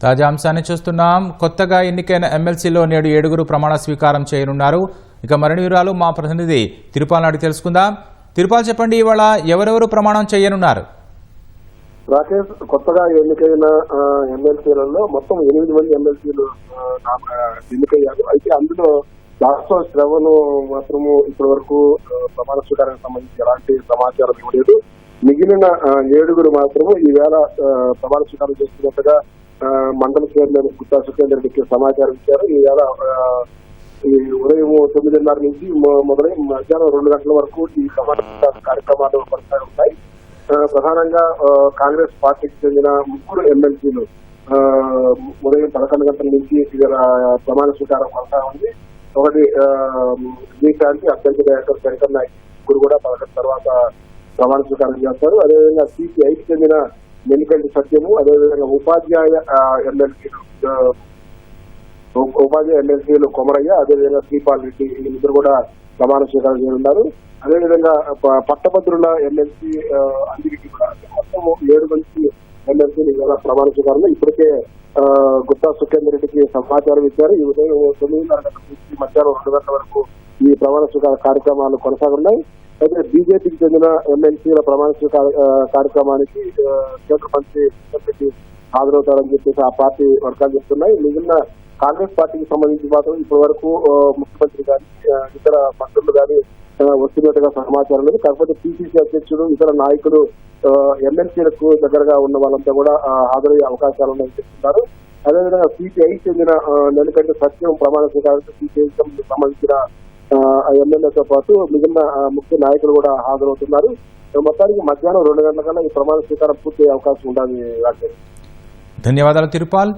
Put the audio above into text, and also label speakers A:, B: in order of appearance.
A: తాజా అంశాన్ని చూస్తున్నాం. కొత్తగా ఎన్నికైన ఎమ్మెల్సీలో నేడు 7 ప్రమాణ స్వీకారం చేయనున్నారు. ఇక మరిన్ని వివరాలు మా ప్రతినిధి తిరుపాల్ నాటి తెలుసుకుందాం. తిరుపాల్, చెప్పండి, ఇవాళ ఎవరెవరు ప్రమాణం చేయనున్నారు?
B: రాకేష్, కొత్తగా ఎన్నికైన ఎమ్మెల్సీలలో మొత్తం 8 మంది ఎమ్మెల్సీలు ఎన్నికయ్యారు. అయితే అందులో రాష్ట్ర శ్రవణ్ మాత్రము ఇప్పటి వరకు ప్రమాణ స్వీకారానికి సంబంధించి ఎలాంటి సమాచారం ఇవ్వలేదు. మిగిలిన 7 మాత్రము ఈవేళ ప్రమాణ స్వీకారం చేస్తున్నట్టుగా మండల చైర్మన్ గుత్తా సుఖేందర్ రెడ్డికి సమాచారం ఇచ్చారు. ఈవేళ ఈ ఉదయం 9:30 నుంచి మొదలై మధ్యాహ్నం 2 గంటల వరకు ఈ ప్రమాణ స్వీకార కార్యక్రమాలు కొనసాగుతాయి. ప్రధానంగా కాంగ్రెస్ పార్టీకి చెందిన 3 ఎమ్మెల్సీలు ఉదయం 11 గంటల నుంచి ప్రమాణ స్వీకారం కొనసాగుంది. ఒకటి దేశానికి అభ్యర్థి డైరెక్టర్ శంకర్ నాయక్ కూడా 11 తర్వాత ప్రమాణ స్వీకారం చేస్తారు. అదేవిధంగా సిపిఐకి చెందిన మెలికంటి సత్యము, అదేవిధంగా ఉపాధ్యాయ ఎమ్మెల్సీలు కొమరయ్య, అదేవిధంగా శ్రీపాల్ రెడ్డి వీళ్ళిద్దరు కూడా ప్రమాణ స్వీకారం చేయనున్నారు. అదేవిధంగా పట్టభద్రుల ఎమ్మెల్సీ అందరికీ కూడా మొత్తం 7 మంది ఎమ్మెల్సీలు ఇవాళ ప్రమాణ స్వీకారంలో ఇప్పటికే గుత్తా సుఖేందర్ రెడ్డికి సమాచారం ఇచ్చారు. ఈ ఉదయం 9:30 గంటల నుంచి మధ్యాహ్నం 2 గంటల వరకు ఈ ప్రమాణ స్వీకార కార్యక్రమాలు కొనసాగున్నాయి. అయితే బీజేపీకి చెందిన ఎమ్మెల్సీల ప్రమాణ స్వీకార కార్యక్రమానికి కేంద్ర మంత్రి హాజరవుతారని చెప్పేసి ఆ పార్టీ వర్గాలు చెప్తున్నాయి. మిగిలిన కాంగ్రెస్ పార్టీకి సంబంధించి మాత్రం ఇప్పటి వరకు ముఖ్యమంత్రి కానీ ఇతర మంత్రులు కానీ వస్తున్నట్టుగా సమాచారం లేదు. కాకపోతే పిసిసి అధ్యక్షుడు, ఇతర నాయకులు ఎమ్మెల్సీలకు దగ్గరగా ఉన్న వాళ్ళంతా కూడా హాజరయ్యే అవకాశాలు ఉన్నాయని చెప్తున్నారు. అదేవిధంగా సిపిఐకి చెందిన నెలకంటి సత్యం ప్రమాణ స్వీకారానికి సిపిఐకి సంబంధించిన ఎమ్మెల్యేతో పాటు మిగిలిన ముఖ్య నాయకులు కూడా హాజరవుతున్నారు. మొత్తానికి మధ్యాహ్నం 2 గంటల కల్లా ఈ ప్రమాణ స్వీకారం పూర్తి అవకాశం ఉండాలి.
A: ధన్యవాదాలు తిరుపాల్.